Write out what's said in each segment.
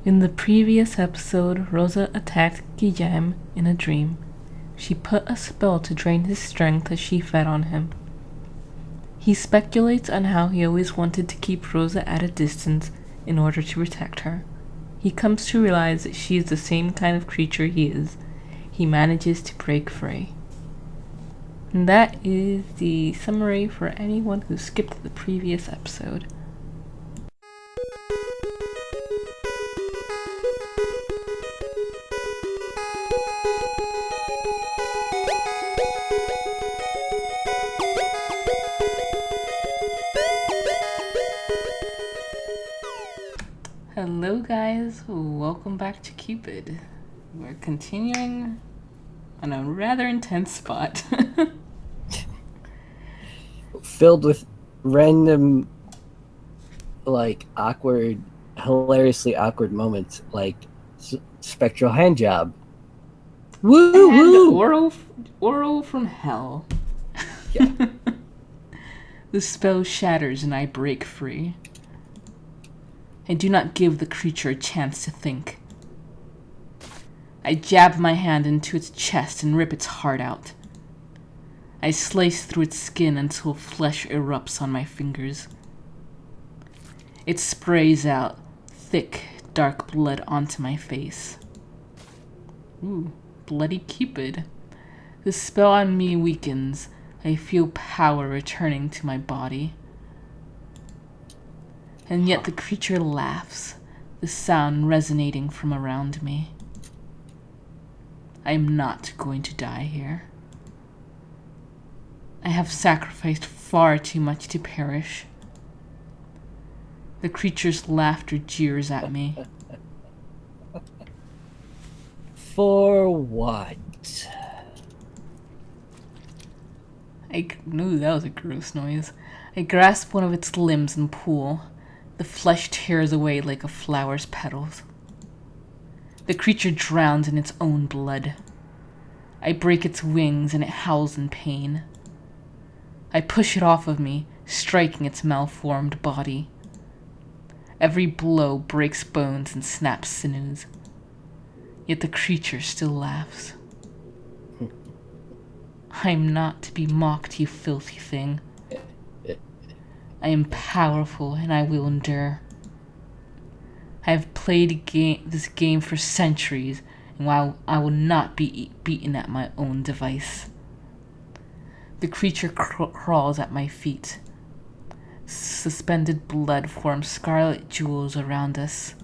In the previous episode, Rosa attacked Guilleme in a dream. She put a spell to drain his strength as she fed on him. He speculates on how he always wanted to keep Rosa at a distance in order to protect her. He comes to realize that she is the same kind of creature he is. He manages to break free. And that is the summary for anyone who skipped the previous episode. Hello guys, welcome back to Cupid. We're continuing on a rather intense spot. Filled with random, hilariously awkward moments, like spectral hand job. Woo and oral from hell. Yeah. The spell shatters and I break free. I do not give the creature a chance to think. I jab my hand into its chest and rip its heart out. I slice through its skin until flesh erupts on my fingers. It sprays out thick, dark blood onto my face. Ooh, bloody Cupid. The spell on me weakens. I feel power returning to my body. And yet the creature laughs, the sound resonating from around me. I am not going to die here. I have sacrificed far too much to perish. The creature's laughter jeers at me. For what? I knew that was a gross noise. I grasp one of its limbs and pull. The flesh tears away like a flower's petals. The creature drowns in its own blood. I break its wings and it howls in pain. I push it off of me, striking its malformed body. Every blow breaks bones and snaps sinews. Yet the creature still laughs. I am not to be mocked, you filthy thing. I am powerful and I will endure. I have played this game for centuries, and while I will not be beaten at my own device. The creature crawls at my feet. Suspended blood forms scarlet jewels around us.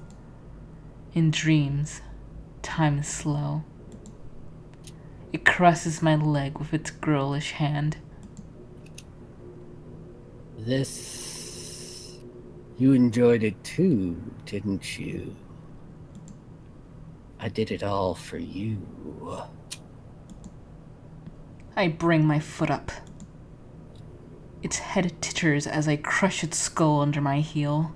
In dreams, time is slow. It caresses my leg with its girlish hand. You enjoyed it too, didn't you? I did it all for you. I bring my foot up. Its head titters as I crush its skull under my heel.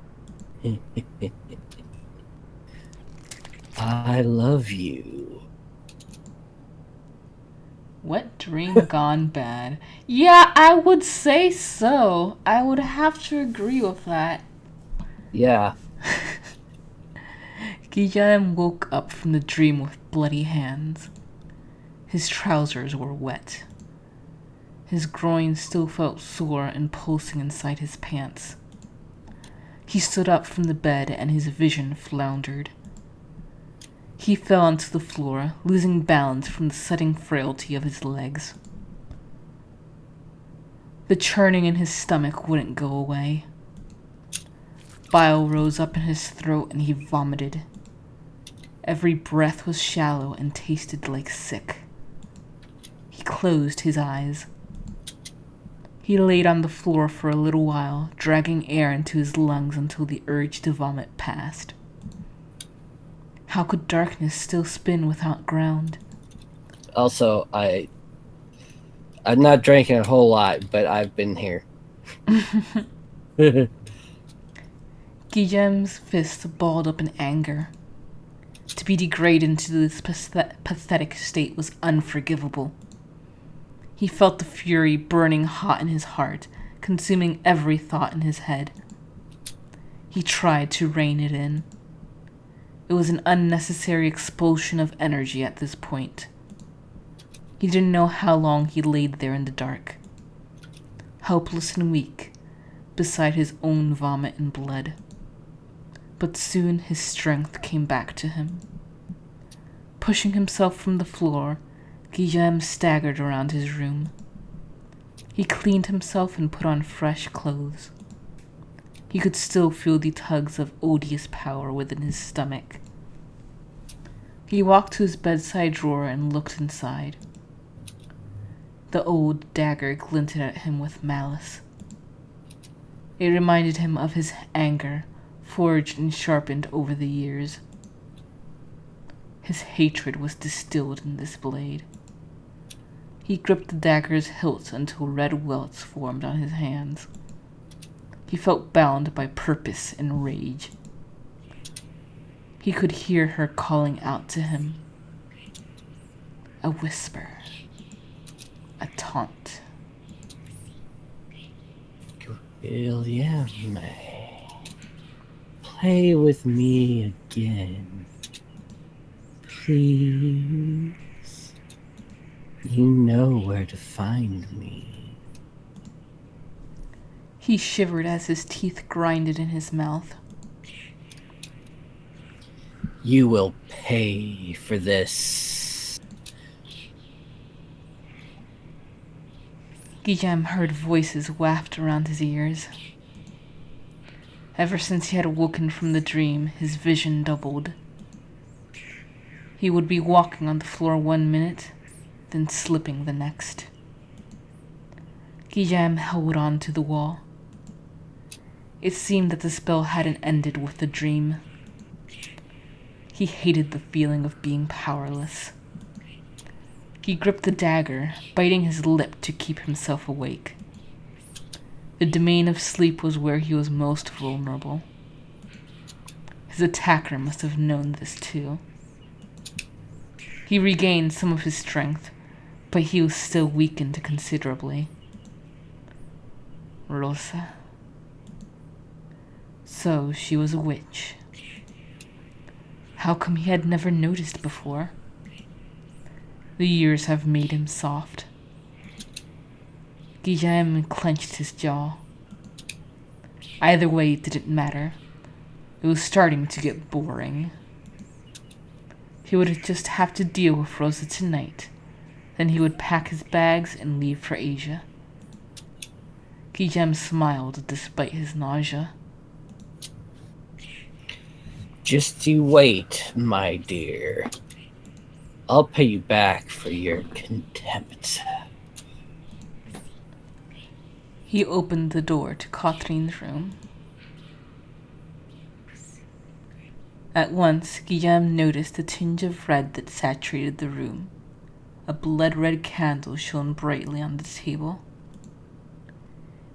I love you. What dream gone bad? Yeah, I would say so. I would have to agree with that. Yeah. Guilleme woke up from the dream with bloody hands. His trousers were wet. His groin still felt sore and pulsing inside his pants. He stood up from the bed and his vision floundered. He fell onto the floor, losing balance from the sudden frailty of his legs. The churning in his stomach wouldn't go away. Bile rose up in his throat and he vomited. Every breath was shallow and tasted like sick. He closed his eyes. He laid on the floor for a little while, dragging air into his lungs until the urge to vomit passed. How could darkness still spin without ground? Also, I'm not drinking a whole lot, but I've been here. Guilleme's fist balled up in anger. To be degraded into this pathetic state was unforgivable. He felt the fury burning hot in his heart, consuming every thought in his head. He tried to rein it in. It was an unnecessary expulsion of energy at this point. He didn't know how long he laid there in the dark, helpless and weak, beside his own vomit and blood. But soon his strength came back to him. Pushing himself from the floor, Guilleme staggered around his room. He cleaned himself and put on fresh clothes. He could still feel the tugs of odious power within his stomach. He walked to his bedside drawer and looked inside. The old dagger glinted at him with malice. It reminded him of his anger, forged and sharpened over the years. His hatred was distilled in this blade. He gripped the dagger's hilt until red welts formed on his hands. He felt bound by purpose and rage. He could hear her calling out to him. A whisper. A taunt. Guilleme, play with me again, please. You know where to find me. He shivered as his teeth grinded in his mouth. You will pay for this. Guilleme heard voices waft around his ears. Ever since he had awoken from the dream, his vision doubled. He would be walking on the floor 1 minute, then slipping the next. Guilleme held on to the wall. It seemed that the spell hadn't ended with the dream. He hated the feeling of being powerless. He gripped the dagger, biting his lip to keep himself awake. The domain of sleep was where he was most vulnerable. His attacker must have known this too. He regained some of his strength, but he was still weakened considerably. Rosa. So she was a witch. How come he had never noticed before? The years have made him soft. Guilleme clenched his jaw. Either way, it didn't matter. It was starting to get boring. He would just have to deal with Rosa tonight. Then he would pack his bags and leave for Asia. Guilleme smiled despite his nausea. Just you wait, my dear. I'll pay you back for your contempt. He opened the door to Catherine's room. At once, Guilleme noticed the tinge of red that saturated the room. A blood-red candle shone brightly on the table.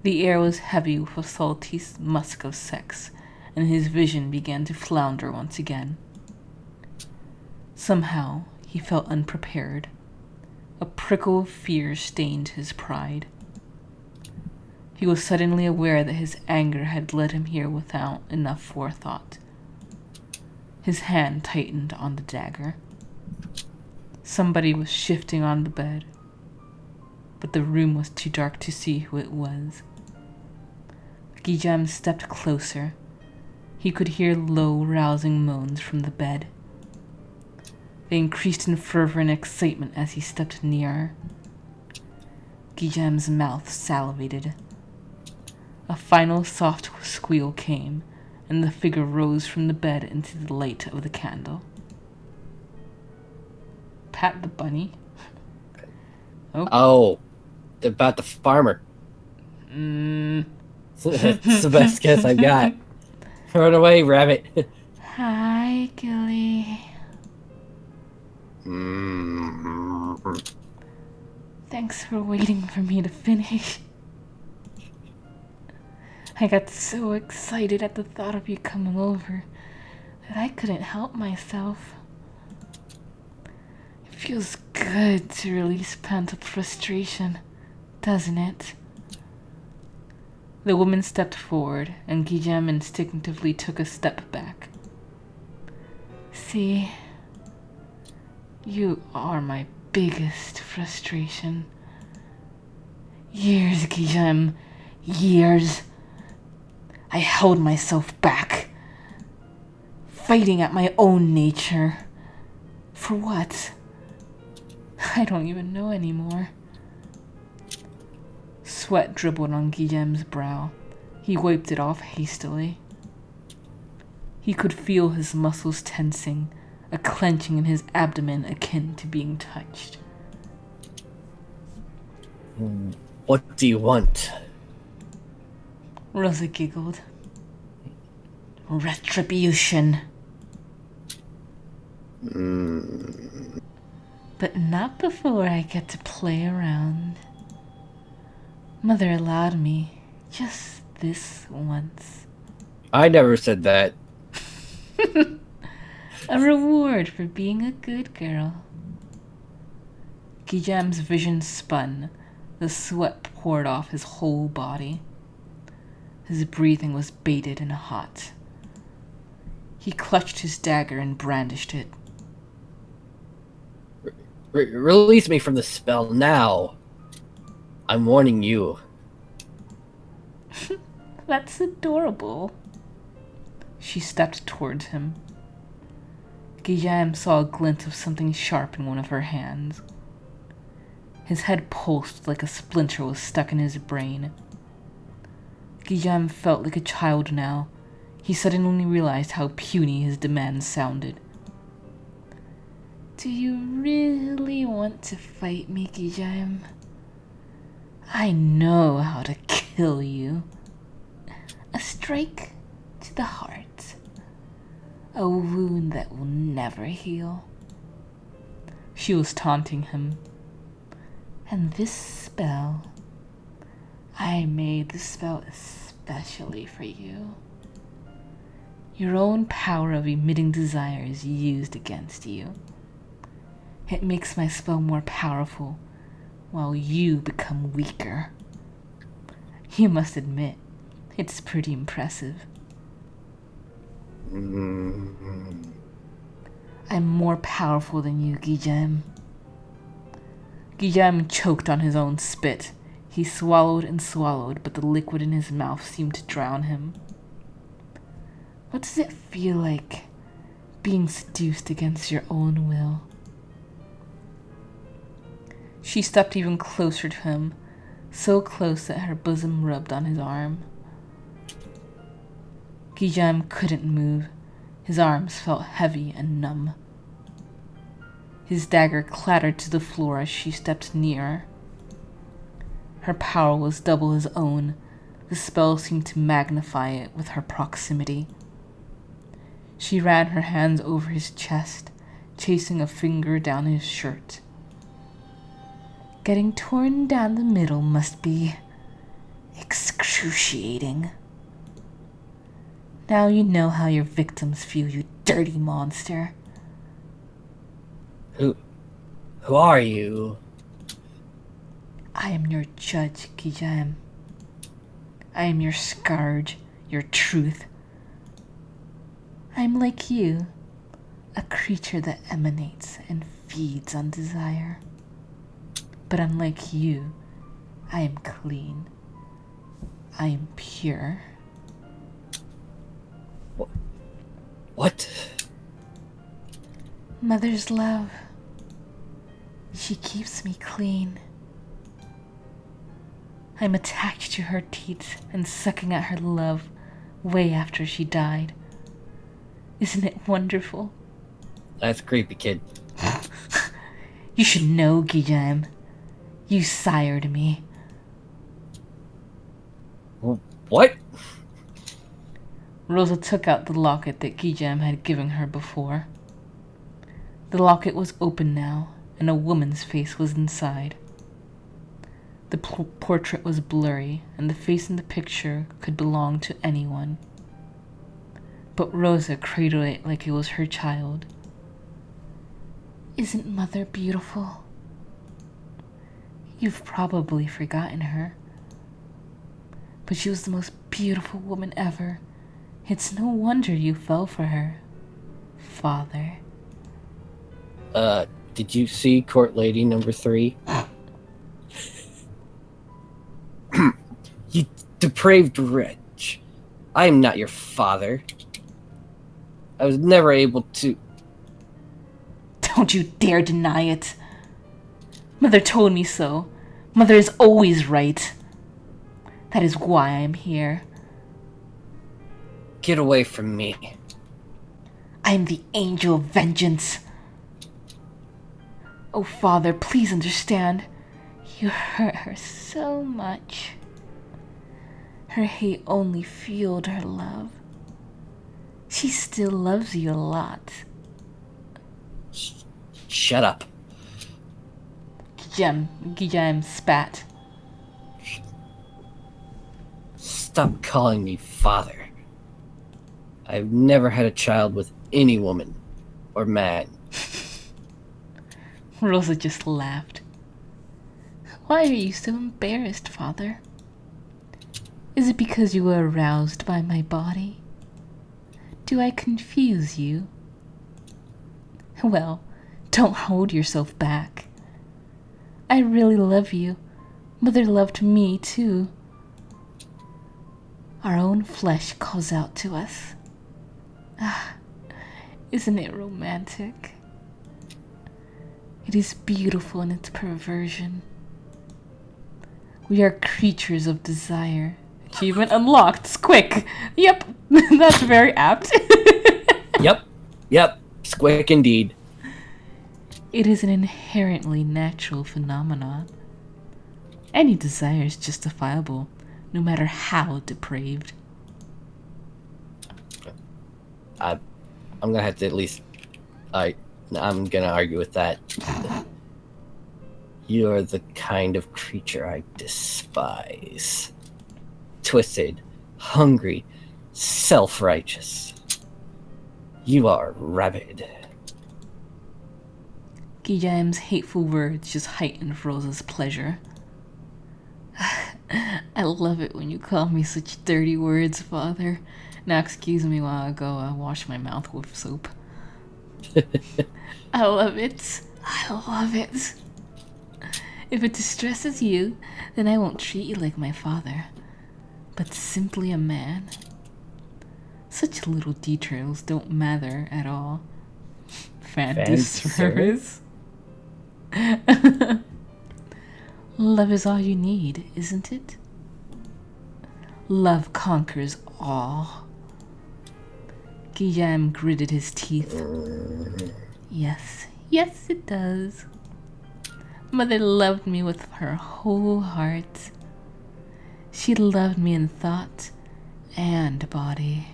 The air was heavy with a salty musk of sex, and his vision began to flounder once again. Somehow, he felt unprepared. A prickle of fear stained his pride. He was suddenly aware that his anger had led him here without enough forethought. His hand tightened on the dagger. Somebody was shifting on the bed, but the room was too dark to see who it was. Guilleme stepped closer. He could hear low, rousing moans from the bed. They increased in fervor and excitement as he stepped nearer. Guilleme's mouth salivated. A final soft squeal came, and the figure rose from the bed into the light of the candle. Pat the bunny? Oh, about the farmer. That's the best guess I got. Run away, rabbit. Hi, Gilly. Thanks for waiting for me to finish. I got so excited at the thought of you coming over that I couldn't help myself. It feels good to release pent-up frustration, doesn't it? The woman stepped forward, and Guilleme instinctively took a step back. See, you are my biggest frustration. Years, Guilleme, years. I held myself back, fighting at my own nature. For what? I don't even know anymore. Sweat dribbled on Guilleme's brow. He wiped it off hastily. He could feel his muscles tensing, a clenching in his abdomen akin to being touched. What do you want? Rosa giggled. Retribution. But not before I get to play around. Mother allowed me just this once. I never said that. A reward for being a good girl. Guilleme's vision spun. The sweat poured off his whole body. His breathing was bated and hot. He clutched his dagger and brandished it. Release me from the spell now. I'm warning you. That's adorable. She stepped towards him. Guilleme saw a glint of something sharp in one of her hands. His head pulsed like a splinter was stuck in his brain. Guilleme felt like a child now. He suddenly realized how puny his demands sounded. Do you really want to fight me, Guilleme? I know how to kill you. A strike to the heart. A wound that will never heal. She was taunting him. And this spell, I made the spell especially for you. Your own power of emitting desire is used against you. It makes my spell more powerful, while you become weaker. You must admit, it's pretty impressive. I'm more powerful than you, Guilleme. Guilleme choked on his own spit. He swallowed and swallowed, but the liquid in his mouth seemed to drown him. What does it feel like, being seduced against your own will? She stepped even closer to him, so close that her bosom rubbed on his arm. Guilleme couldn't move. His arms felt heavy and numb. His dagger clattered to the floor as she stepped nearer. Her power was double his own. The spell seemed to magnify it with her proximity. She ran her hands over his chest, chasing a finger down his shirt. Getting torn down the middle must be excruciating. Now you know how your victims feel, you dirty monster. Who are you? I am your judge, Guilleme. I am your scourge, your truth. I am like you, a creature that emanates and feeds on desire. But unlike you, I am clean. I am pure. What? Mother's love. She keeps me clean. I'm attached to her teats and sucking at her love way after she died. Isn't it wonderful? That's creepy, kid. You should know, Guilleme. You sired me. What? Rosa took out the locket that Guilleme had given her before. The locket was open now, and a woman's face was inside. The portrait was blurry, and the face in the picture could belong to anyone. But Rosa cradled it like it was her child. Isn't Mother beautiful? You've probably forgotten her. But she was the most beautiful woman ever. It's no wonder you fell for her, Father. Did you see Court Lady number 3? You depraved wretch. I am not your father. I was never able to... Don't you dare deny it. Mother told me so. Mother is always right. That is why I am here. Get away from me. I am the angel of vengeance. Oh, Father, please understand. You hurt her so much. Her hate only fueled her love. She still loves you a lot. Shut up. Guilleme spat. Stop calling me father. I've never had a child with any woman or man. Rosa just laughed. Why are you so embarrassed, Father? Is it because you were aroused by my body? Do I confuse you? Well, don't hold yourself back. I really love you. Mother loved me too. Our own flesh calls out to us. Ah, isn't it romantic? It is beautiful in its perversion. We are creatures of desire. Achievement unlocked. Quick. Yep, that's very apt. Yep. Squick indeed. It is an inherently natural phenomenon. Any desire is justifiable, no matter how depraved. I'm gonna have to at least... I'm gonna argue with that. You're the kind of creature I despise. Twisted, hungry, self-righteous. You are rabid. Guilleme's hateful words just heightened Rosa's pleasure. I love it when you call me such dirty words, Father. Now excuse me while I go wash my mouth with soap. I love it. I love it. If it distresses you, then I won't treat you like my father, but simply a man. Such little details don't matter at all. Fan service. Love is all you need, isn't it? Love conquers all. Guilleme gritted his teeth. Yes, it does. Mother loved me with her whole heart. She loved me in thought and body.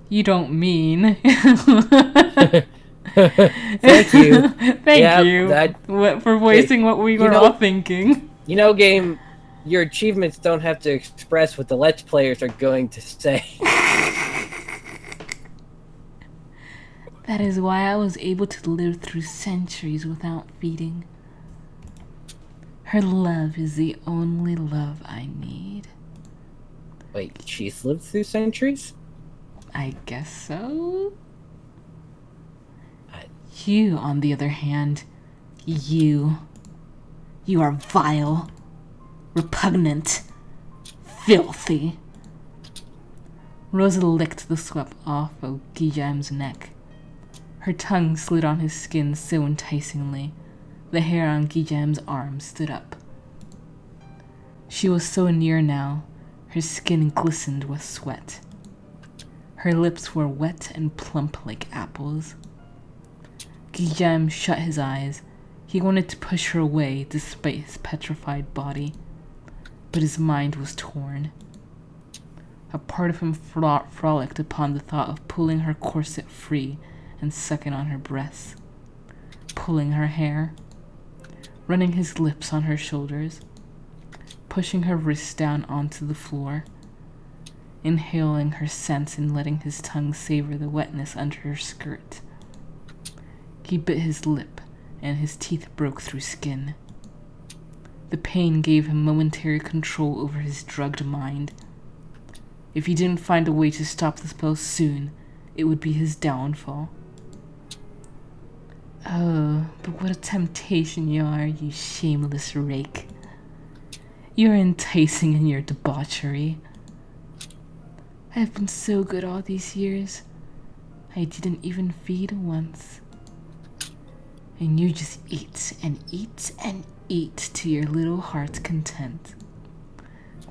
You don't mean. Thank you. Thank you for voicing what we were all thinking. You know, game, your achievements don't have to express what the Let's Players are going to say. That is why I was able to live through centuries without feeding. Her love is the only love I need. Wait, she's lived through centuries? I guess so. You, on the other hand, you are vile, repugnant, filthy. Rosa licked the sweat off of Guilleme's neck. Her tongue slid on his skin so enticingly, the hair on Guilleme's arm stood up. She was so near now, her skin glistened with sweat. Her lips were wet and plump like apples. Guilleme shut his eyes. He wanted to push her away despite his petrified body, but his mind was torn. A part of him frolicked upon the thought of pulling her corset free and sucking on her breasts, pulling her hair, running his lips on her shoulders, pushing her wrists down onto the floor, inhaling her scent and letting his tongue savor the wetness under her skirt. He bit his lip, and his teeth broke through skin. The pain gave him momentary control over his drugged mind. If he didn't find a way to stop the spell soon, it would be his downfall. Oh, but what a temptation you are, you shameless rake. You're enticing in your debauchery. I've been so good all these years. I didn't even feed once. And you just eat and eat and eat to your little heart's content.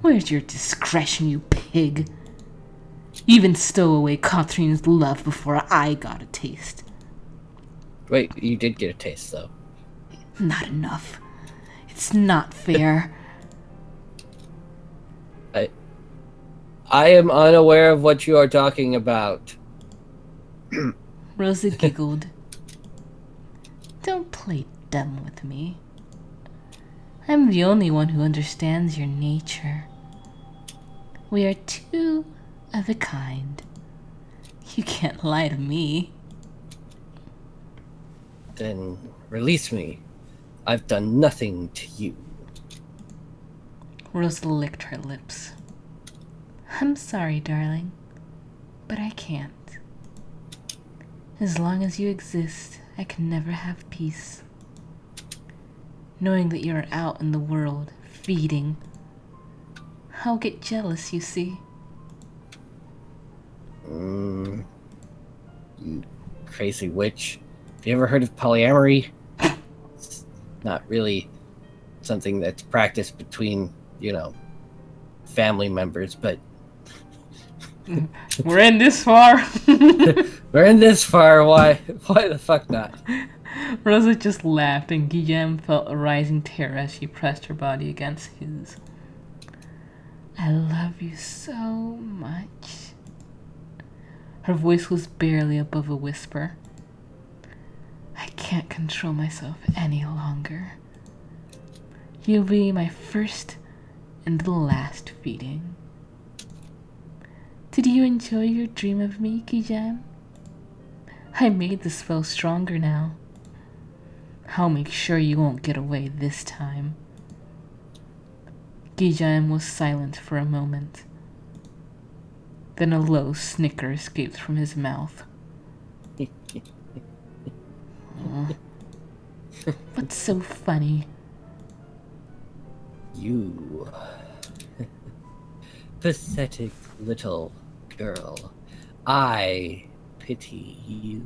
Where's your discretion, you pig? You even stole away Catherine's love before I got a taste. Wait, you did get a taste, though. Not enough. It's not fair. I am unaware of what you are talking about. Rosa giggled. Don't play dumb with me. I'm the only one who understands your nature. We are two of a kind. You can't lie to me. Then release me. I've done nothing to you. Rosa licked her lips. I'm sorry, darling, but I can't. As long as you exist, I can never have peace. Knowing that you're out in the world, feeding, I'll get jealous, you see. You crazy witch. Have you ever heard of polyamory? It's not really something that's practiced between, family members, but... We're in this far. We're in this far, why the fuck not? Rosa just laughed and Guilleme felt a rising terror as she pressed her body against his. I love you so much. Her voice was barely above a whisper. I can't control myself any longer. You'll be my first and the last feeding. Did you enjoy your dream of me, Guilleme? I made the spell stronger now. I'll make sure you won't get away this time. Guilleme was silent for a moment. Then a low snicker escaped from his mouth. What's so funny? You... pathetic little girl. I pity you.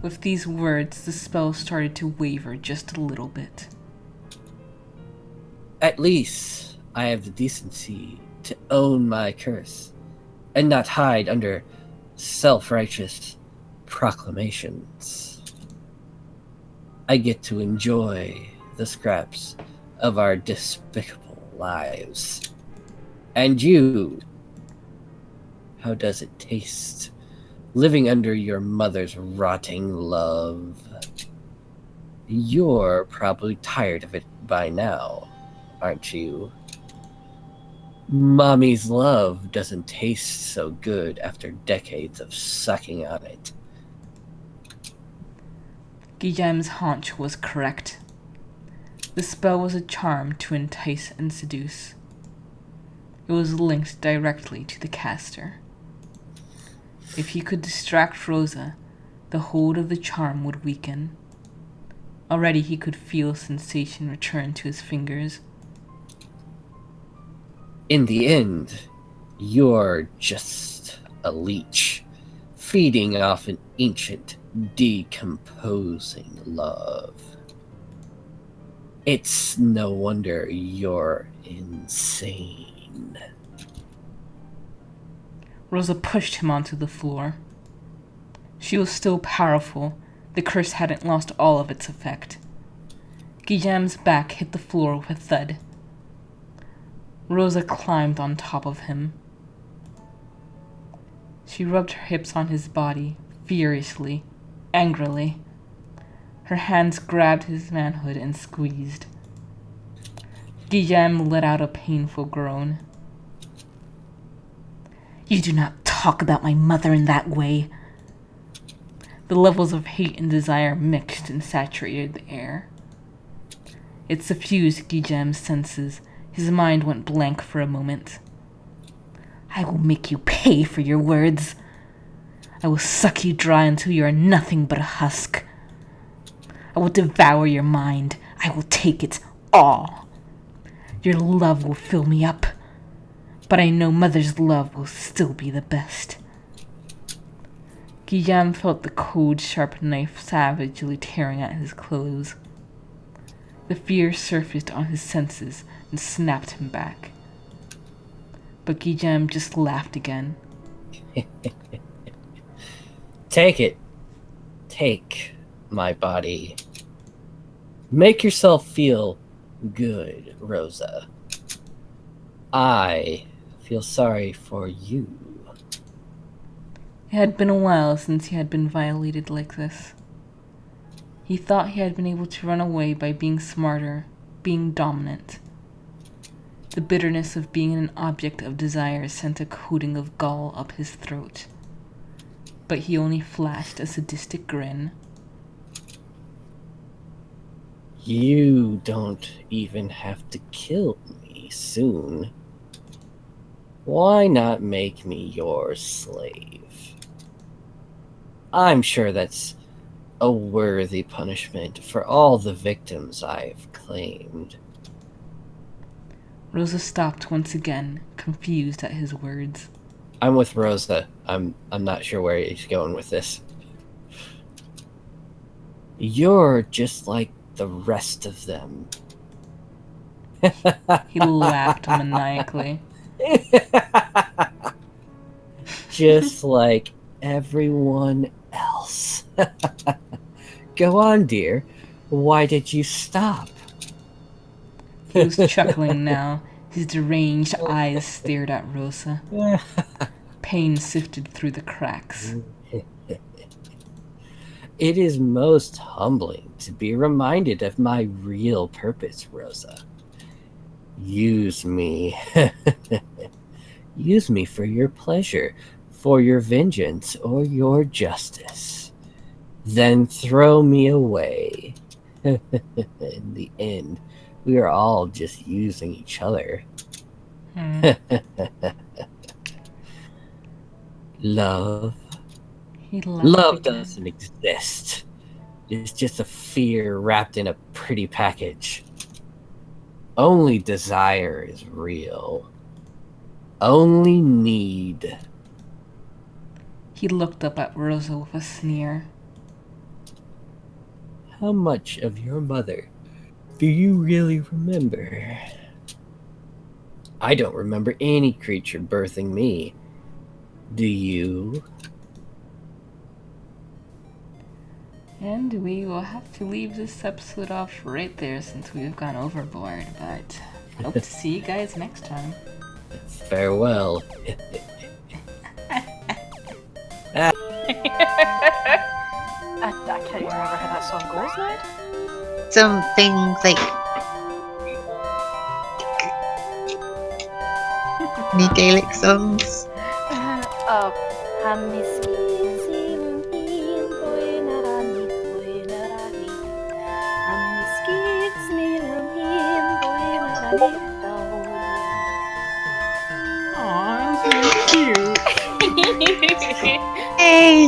With these words, the spell started to waver just a little bit. At least I have the decency to own my curse and not hide under self-righteous proclamations. I get to enjoy the scraps of our despicable lives. And you, how does it taste living under your mother's rotting love? You're probably tired of it by now, aren't you? Mommy's love doesn't taste so good after decades of sucking on it. Guilleme's hunch was correct. The spell was a charm to entice and seduce. It was linked directly to the caster. If he could distract Rosa, the hold of the charm would weaken. Already he could feel sensation return to his fingers. In the end, you're just a leech, feeding off an ancient, decomposing love. It's no wonder you're insane. Rosa pushed him onto the floor. She was still powerful. The curse hadn't lost all of its effect. Guilleme's back hit the floor with a thud. Rosa climbed on top of him. She rubbed her hips on his body, furiously, angrily. Her hands grabbed his manhood and squeezed. Guilleme let out a painful groan. You do not talk about my mother in that way. The levels of hate and desire mixed and saturated the air. It suffused Guilleme's senses. His mind went blank for a moment. I will make you pay for your words. I will suck you dry until you are nothing but a husk. I will devour your mind. I will take it all. Your love will fill me up, but I know Mother's love will still be the best. Guilleme felt the cold, sharp knife savagely tearing at his clothes. The fear surfaced on his senses and snapped him back. But Guilleme just laughed again. Take it. Take my body. Make yourself feel good, Rosa. I feel sorry for you. It had been a while since he had been violated like this. He thought he had been able to run away by being smarter, being dominant. The bitterness of being an object of desire sent a coating of gall up his throat. But he only flashed a sadistic grin. You don't even have to kill me soon. Why not make me your slave? I'm sure that's a worthy punishment for all the victims I've claimed. Rosa stopped once again, confused at his words. I'm with Rosa. I'm not sure where he's going with this. You're just like the rest of them. He laughed maniacally. Just like everyone else. Go on, dear. Why did you stop? He was chuckling now. His deranged eyes stared at Rosa. Pain sifted through the cracks. It is most humbling to be reminded of my real purpose, Rosa. Use me. Use me for your pleasure, for your vengeance, or your justice. Then throw me away. In the end, we are all just using each other. Love. Love doesn't exist. It's just a fear wrapped in a pretty package. Only desire is real. Only need. He looked up at Rosa with a sneer. How much of your mother do you really remember? I don't remember any creature birthing me. Do you? And we will have to leave this episode off right there since we've gone overboard, but hope to see you guys next time. Farewell. I can't even remember how that song goes now. Something like any Gaelic songs. Hammiskits